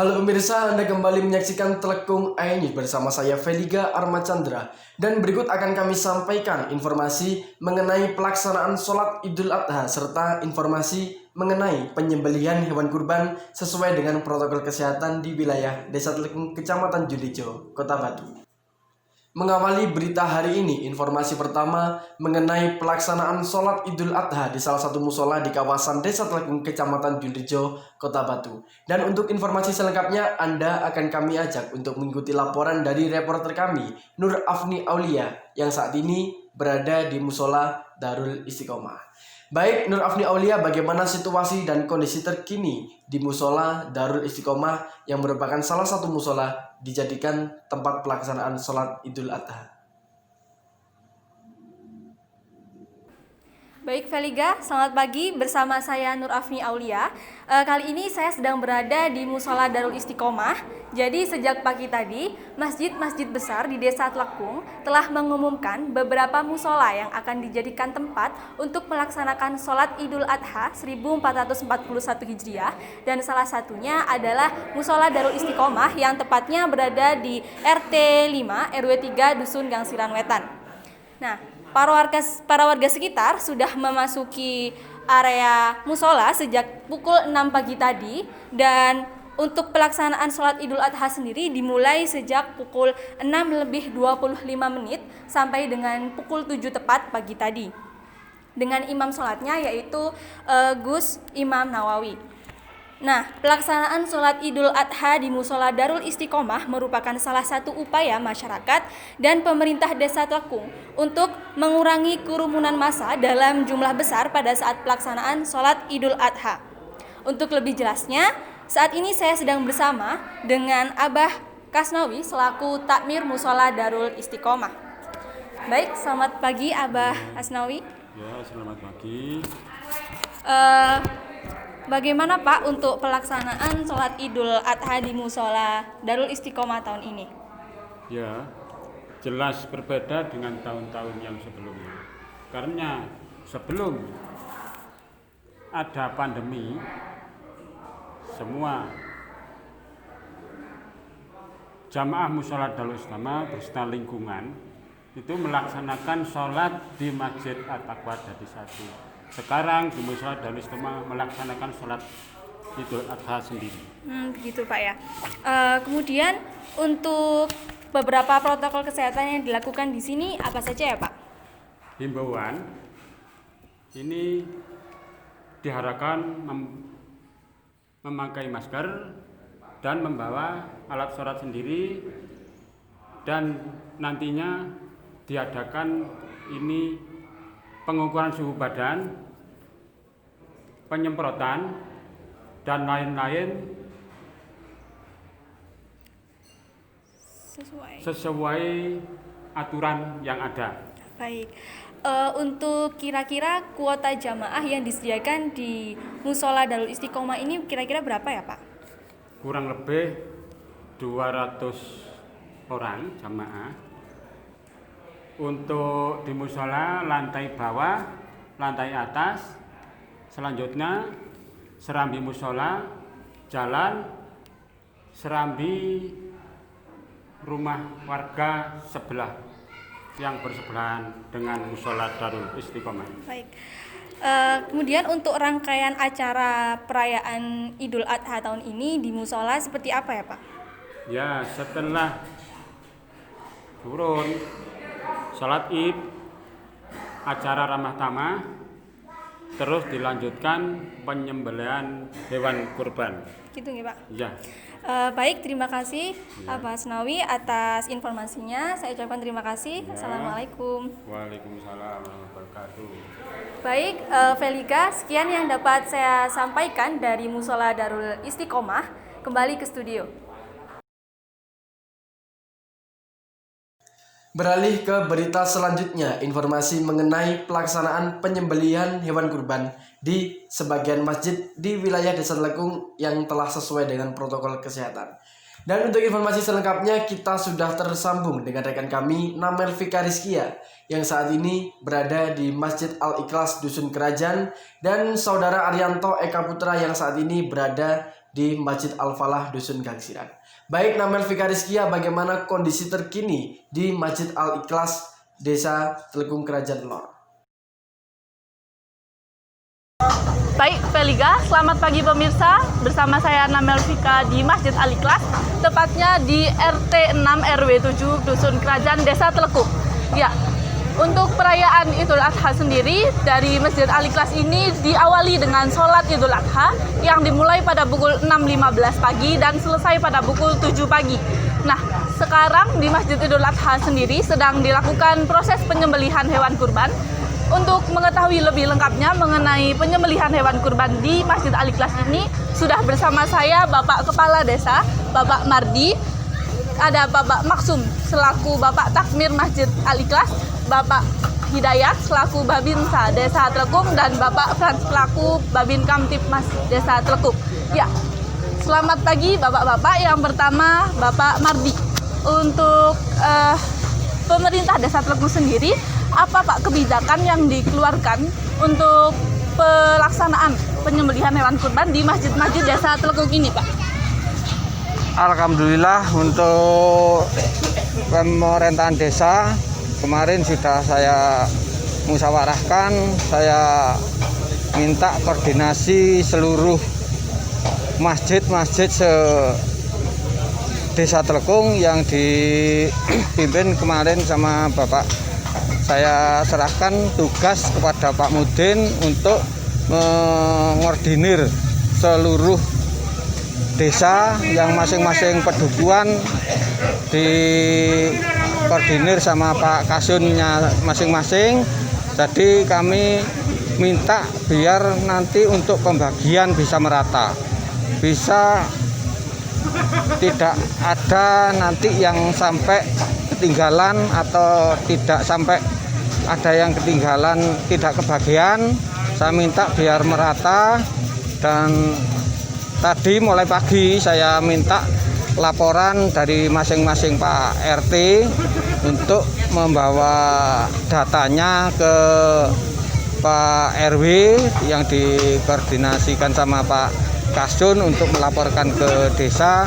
Halo pemirsa, Anda kembali menyaksikan Telekung iNews bersama saya Feliga Armachandra. Dan berikut akan kami sampaikan informasi mengenai pelaksanaan sholat Idul Adha serta informasi mengenai penyembelihan hewan kurban sesuai dengan protokol kesehatan di wilayah Desa Telekung, Kecamatan Julijo, Kota Batu. Mengawali berita hari ini, informasi pertama mengenai pelaksanaan sholat Idul Adha di salah satu musola di kawasan Desa Telekung, Kecamatan Julijo, Kota Batu. Dan untuk informasi selengkapnya, Anda akan kami ajak untuk mengikuti laporan dari reporter kami, Nur Afni Aulia, yang saat ini berada di musola Darul Istiqomah. Baik, Nur Afni Aulia, bagaimana situasi dan kondisi terkini di musola Darul Istiqomah yang merupakan salah satu musola dijadikan tempat pelaksanaan sholat Idul Adha? Baik Feliga, selamat pagi bersama saya Nur Afni Aulia. Kali ini saya sedang berada di Musola Darul Istiqomah. Jadi sejak pagi tadi, masjid-masjid besar di Desa Telekung telah mengumumkan beberapa musola yang akan dijadikan tempat untuk melaksanakan sholat Idul Adha 1441 Hijriah. Dan salah satunya adalah Musola Darul Istiqomah yang tepatnya berada di RT 5 RW 3 Dusun Gangsilan Wetan. Nah, para warga sekitar sudah memasuki area musola sejak pukul 6 pagi tadi, dan untuk pelaksanaan sholat Idul Adha sendiri dimulai sejak pukul 6:25 sampai dengan pukul 7 tepat pagi tadi. Dengan imam sholatnya yaitu Gus Imam Nawawi. Nah, pelaksanaan sholat Idul Adha di Musola Darul Istiqomah merupakan salah satu upaya masyarakat dan pemerintah Desa Telekung untuk mengurangi kerumunan massa dalam jumlah besar pada saat pelaksanaan sholat Idul Adha. Untuk lebih jelasnya, saat ini saya sedang bersama dengan Abah Kasnawi selaku Takmir Musola Darul Istiqomah. Baik, selamat pagi Abah Kasnawi. Ya, selamat pagi. Bagaimana Pak untuk pelaksanaan sholat Idul Adha di Musola Darul Istiqomah tahun ini? Ya, jelas berbeda dengan tahun-tahun yang sebelumnya. Karena sebelum ada pandemi, semua jamaah Musola Darul Istiqomah beserta lingkungan itu melaksanakan sholat di Masjid At-Taqwa Dadi Satu. Sekarang di Musola Darul Istiqomah melaksanakan sholat Idul Adha sendiri. Begitu Pak ya. Kemudian untuk beberapa protokol kesehatan yang dilakukan di sini apa saja ya Pak? Himbauan ini diharapkan memakai masker dan membawa alat sholat sendiri, dan nantinya diadakan ini pengukuran suhu badan, penyemprotan, dan lain-lain sesuai aturan yang ada. Baik, untuk kira-kira kuota jamaah yang disediakan di Musola Darul Istiqomah ini kira-kira berapa ya Pak? Kurang lebih 200 orang jamaah. Untuk di musola lantai bawah, lantai atas, selanjutnya serambi musola, jalan, serambi rumah warga sebelah yang bersebelahan dengan Musola Darul Istiqomah. Baik. Kemudian untuk rangkaian acara perayaan Idul Adha tahun ini di musola seperti apa ya Pak? Ya, setelah turun sholat Id, acara ramah tamah, terus dilanjutkan penyembelihan hewan kurban. Gitu nggih Pak? Ya. Baik, terima kasih Abah Asnawi atas informasinya. Saya ucapkan terima kasih. Ya. Assalamualaikum. Waalaikumsalam warahmatullahi wabarakatuh. Baik, Felika, sekian yang dapat saya sampaikan dari Musola Darul Istiqomah. Kembali ke studio. Beralih ke berita selanjutnya, informasi mengenai pelaksanaan penyembelihan hewan kurban di sebagian masjid di wilayah Desa Telekung yang telah sesuai dengan protokol kesehatan. Dan untuk informasi selengkapnya kita sudah tersambung dengan rekan kami Namel Fika Rizkia yang saat ini berada di Masjid Al-Ikhlas Dusun Kerajaan, dan saudara Arianto Eka Putra yang saat ini berada di Masjid Al-Falah Dusun Gangsiran. Baik Namel Vika Rizkia, bagaimana kondisi terkini di Masjid Al-Ikhlas Desa Telukung Kerajaan Lor? Baik, Feliga, selamat pagi pemirsa. Bersama saya Namel Vika di Masjid Al-Ikhlas, tepatnya di RT 6 RW 7 Dusun Kerajaan Desa Telukung. Ya, untuk perayaan Idul Adha sendiri dari Masjid Al-Ikhlas ini diawali dengan sholat Idul Adha yang dimulai pada pukul 6.15 pagi dan selesai pada pukul 7 pagi. Nah, sekarang di Masjid Idul Adha sendiri sedang dilakukan proses penyembelihan hewan kurban. Untuk mengetahui lebih lengkapnya mengenai penyembelihan hewan kurban di Masjid Al-Ikhlas ini, sudah bersama saya Bapak Kepala Desa, Bapak Mardi, ada Bapak Maksum selaku Bapak Takmir Masjid Al-Ikhlas, Bapak Hidayat selaku Babinsa Desa Telukung, dan Bapak Frans selaku Babin Kamtipmas Desa Telukung. Ya, selamat pagi Bapak-Bapak. Yang pertama Bapak Mardi, untuk pemerintah Desa Telukung sendiri, apa Pak kebijakan yang dikeluarkan untuk pelaksanaan penyembelihan hewan kurban di masjid-masjid Desa Telukung ini, Pak? Alhamdulillah, untuk pemerintahan desa kemarin sudah saya musyawarahkan, saya minta koordinasi seluruh masjid-masjid Desa Telukung yang dipimpin kemarin sama Bapak. Saya serahkan tugas kepada Pak Mudin untuk mengordinir seluruh desa yang masing-masing pedukuhan dikoordinir sama Pak Kasunnya masing-masing. Jadi kami minta biar nanti untuk pembagian bisa merata, bisa tidak ada nanti yang sampai ketinggalan atau tidak sampai ada yang ketinggalan tidak kebagian. Saya minta biar merata, dan tadi mulai pagi saya minta laporan dari masing-masing Pak RT untuk membawa datanya ke Pak RW yang dikoordinasikan sama Pak Kasun untuk melaporkan ke desa,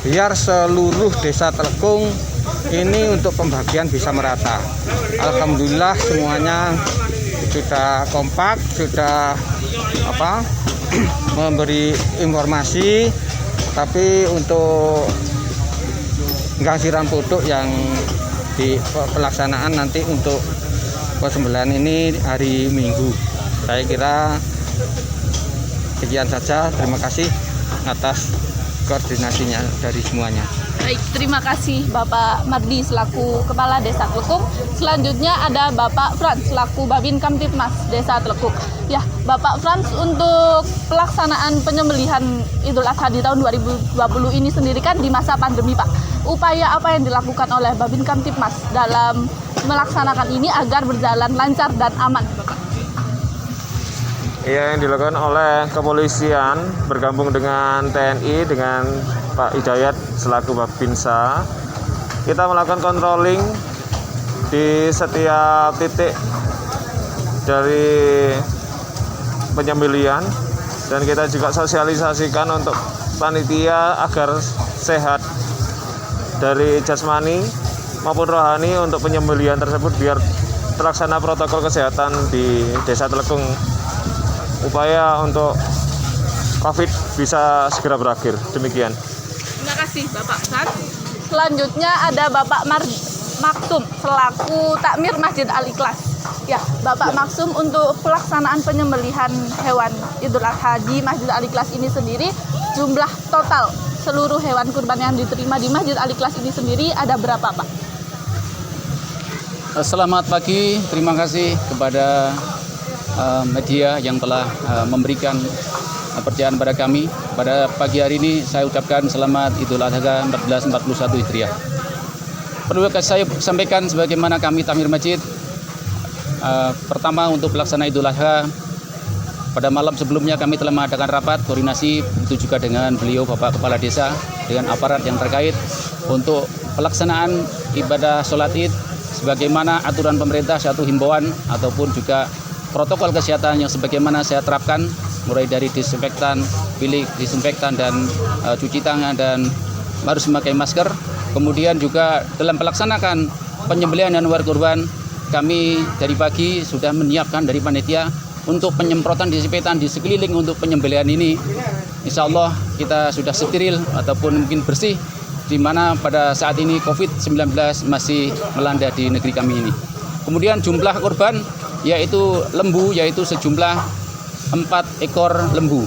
biar seluruh Desa Telukung ini untuk pembagian bisa merata. Alhamdulillah semuanya sudah kompak, sudah memberi informasi. Tapi untuk Gangsiran Puduk yang di pelaksanaan nanti untuk persembelihan ini hari Minggu. Saya kira sekian saja. Terima kasih atas koordinasinya dari semuanya. Baik, terima kasih Bapak Mardi selaku Kepala Desa Telukung. Selanjutnya ada Bapak Frans selaku Babin Kamtipmas Desa Telukung. Ya, Bapak Frans, untuk pelaksanaan penyembelihan Idul Adha di tahun 2020 ini sendiri kan di masa pandemi, Pak. Upaya apa yang dilakukan oleh Babin Kamtipmas dalam melaksanakan ini agar berjalan lancar dan aman, Bapak? Ya, yang dilakukan oleh kepolisian bergabung dengan TNI dengan Pak Hidayat selaku Babinsa. Kita melakukan controlling di setiap titik dari penyembelihan, dan kita juga sosialisasikan untuk panitia agar sehat dari jasmani maupun rohani untuk penyembelihan tersebut biar terlaksana protokol kesehatan di Desa Telukung. Upaya untuk COVID bisa segera berakhir. Demikian. Terima kasih Bapak Frans. Selanjutnya ada Bapak Maksum selaku Takmir Masjid Al-Ikhlas. Ya, Bapak Maksum, untuk pelaksanaan penyembelihan hewan Idul Adha di Masjid Al-Ikhlas ini sendiri, jumlah total seluruh hewan kurban yang diterima di Masjid Al-Ikhlas ini sendiri ada berapa, Pak? Selamat pagi, terima kasih kepada media yang telah memberikan kepercayaan pada kami. Pada pagi hari ini saya ucapkan selamat Idul Adha 1441 Hijriah. Perlu saya sampaikan sebagaimana kami Takmir Masjid, pertama untuk pelaksanaan Idul Adha, pada malam sebelumnya kami telah mengadakan rapat koordinasi, itu juga dengan beliau Bapak Kepala Desa, dengan aparat yang terkait untuk pelaksanaan ibadah sholat Id sebagaimana aturan pemerintah, satu himbauan ataupun juga protokol kesehatan yang sebagaimana saya terapkan mulai dari disinfektan, bilik disinfektan dan cuci tangan dan harus memakai masker. Kemudian juga dalam pelaksanakan penyembelihan hewan kurban, kami dari pagi sudah menyiapkan dari panitia untuk penyemprotan disinfektan di sekeliling untuk penyembelihan ini. Insya Allah kita sudah steril ataupun mungkin bersih, di mana pada saat ini COVID-19 masih melanda di negeri kami ini. Kemudian jumlah korban yaitu lembu, yaitu sejumlah 4 ekor lembu.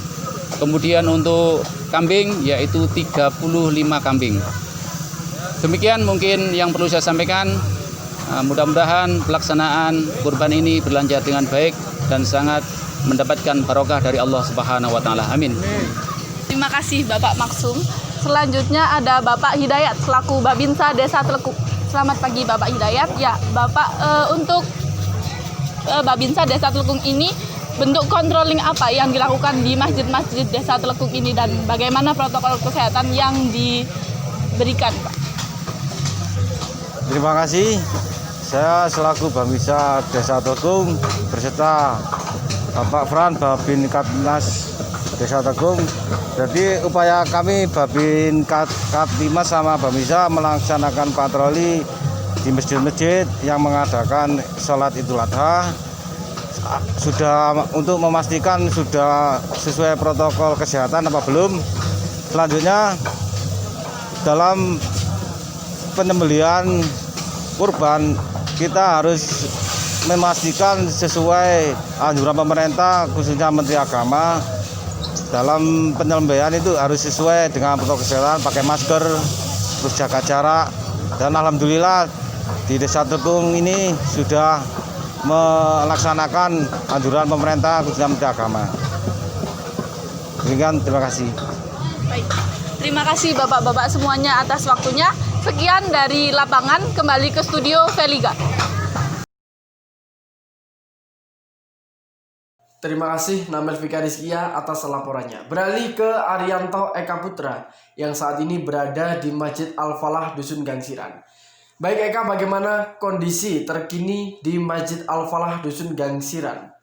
Kemudian untuk kambing yaitu 35 kambing. Demikian mungkin yang perlu saya sampaikan. Mudah-mudahan pelaksanaan kurban ini berlanjut dengan baik dan sangat mendapatkan barokah dari Allah Subhanahu wa taala. Amin. Terima kasih Bapak Maksum. Selanjutnya ada Bapak Hidayat selaku Babinsa Desa Telekuk. Selamat pagi Bapak Hidayat. Ya, Bapak untuk Babinsa Desa Telekuk ini bentuk controlling apa yang dilakukan di masjid-masjid Desa Telekuk ini dan bagaimana protokol kesehatan yang diberikan, Pak? Terima kasih. Saya selaku Babinsa Desa Telekuk berserta Bapak Fran Babin Kaptimas Desa Telekuk. Jadi upaya kami Babin Kaptimas sama Babinsa melaksanakan patroli di masjid-masjid yang mengadakan sholat Idul Adha. Sudah untuk memastikan sudah sesuai protokol kesehatan apa belum. Selanjutnya dalam penyembelihan kurban kita harus memastikan sesuai anjuran pemerintah khususnya Menteri Agama. Dalam penyembelihan itu harus sesuai dengan protokol kesehatan, pakai masker, terus jaga jarak. Dan alhamdulillah di Desa Telekuk ini sudah melaksanakan anjuran pemerintah khususnya Menteri Agama. Demikian, terima kasih. Baik. Terima kasih Bapak-bapak semuanya atas waktunya. Sekian dari lapangan, kembali ke studio Veliga. Terima kasih Namel Fika Rizkia atas laporannya. Beralih ke Arianto Eka Putra yang saat ini berada di Masjid Al-Falah Dusun Gangsiran. Baik Eka, bagaimana kondisi terkini di Masjid Al-Falah Dusun Gangsiran?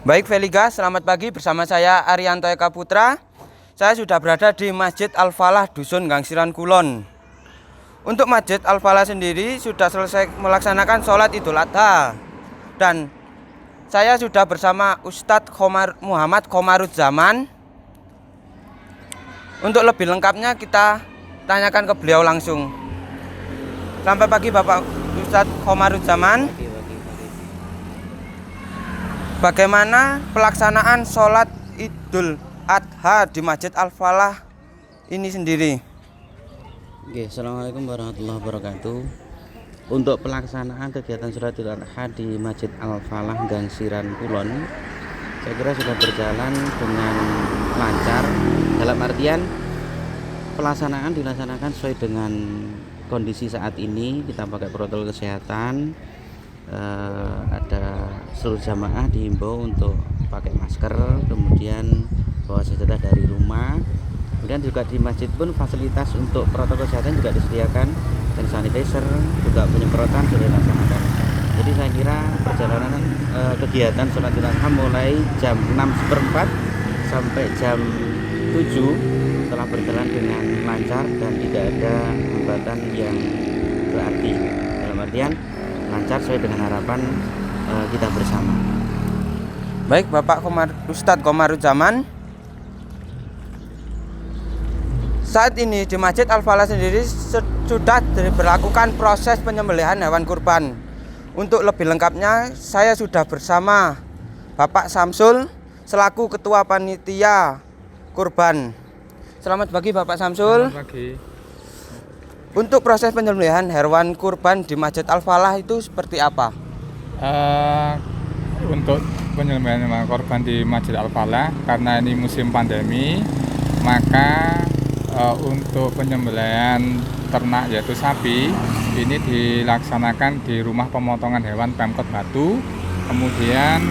Baik Veliga, selamat pagi, bersama saya Arianto Eka Putra. Saya sudah berada di Masjid Al-Falah Dusun Gangsiran Kulon. Untuk Masjid Al-Falah sendiri sudah selesai melaksanakan sholat Idul Adha. Dan saya sudah bersama Ustadz Muhammad Komarudzaman. Untuk lebih lengkapnya kita tanyakan ke beliau langsung. Selamat pagi Bapak Ustadz Komarudzaman. Bagaimana pelaksanaan sholat Idul Adha di Masjid Al-Falah ini sendiri? Oke, Assalamualaikum warahmatullahi wabarakatuh. Untuk pelaksanaan kegiatan sholat Idul Adha di Masjid Al-Falah Gangsiran Kulon, saya kira sudah berjalan dengan lancar. Dalam artian pelaksanaan dilaksanakan sesuai dengan kondisi saat ini. Kita pakai protokol kesehatan. Ada seluruh jamaah dihimbau untuk pakai masker, kemudian bawa sajadah dari rumah. Kemudian juga di masjid pun fasilitas untuk protokol kesehatan juga disediakan, dan sanitizer, juga penyemprotan sudah dilaksanakan. Jadi saya kira perjalanan kegiatan sholat Idul Adha mulai jam 6:15 sampai jam 7 telah berjalan dengan lancar dan tidak ada hambatan yang berarti. Dalam artian lancar sesuai dengan harapan kita bersama. Baik Bapak Ustadz Komarudzaman, saat ini di Masjid Al-Falah sendiri sudah diberlakukan proses penyembelihan hewan kurban. Untuk lebih lengkapnya saya sudah bersama Bapak Samsul selaku Ketua Panitia Kurban. Selamat pagi Bapak Samsul. Selamat pagi. Untuk proses penyembelihan hewan kurban di Masjid Al-Falah itu seperti apa? Untuk penyembelihan hewan kurban di Masjid Al-Falah, karena ini musim pandemi, maka untuk penyembelihan ternak yaitu sapi ini dilaksanakan di rumah pemotongan hewan Pemkot Batu. Kemudian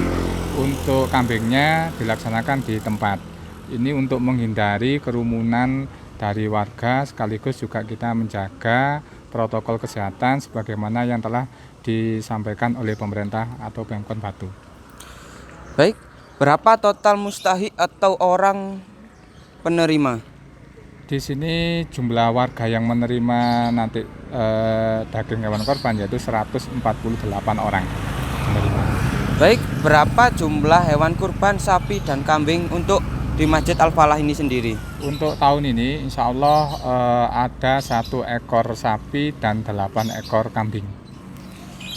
untuk kambingnya dilaksanakan di tempat. Ini untuk menghindari kerumunan dari warga, sekaligus juga kita menjaga protokol kesehatan sebagaimana yang telah disampaikan oleh pemerintah atau Pemkot Batu. Baik, berapa total mustahik atau orang penerima? Di sini jumlah warga yang menerima nanti daging hewan korban yaitu 148 orang menerima. Baik, berapa jumlah hewan kurban sapi dan kambing untuk di Masjid Al-Falah ini sendiri? Untuk tahun ini insya Allah ada 1 ekor sapi dan 8 ekor kambing.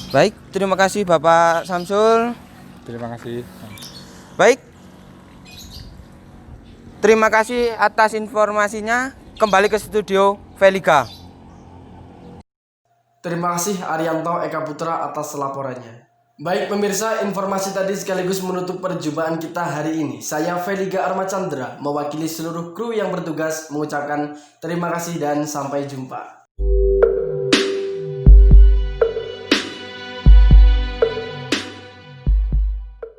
Baik, terima kasih Bapak Samsul. Terima kasih. Baik, terima kasih atas informasinya. Kembali ke studio Veliga. Terima kasih Arianto Eka Putra atas laporannya. Baik pemirsa, informasi tadi sekaligus menutup perjumpaan kita hari ini. Saya Veliga Armacandra mewakili seluruh kru yang bertugas mengucapkan terima kasih dan sampai jumpa.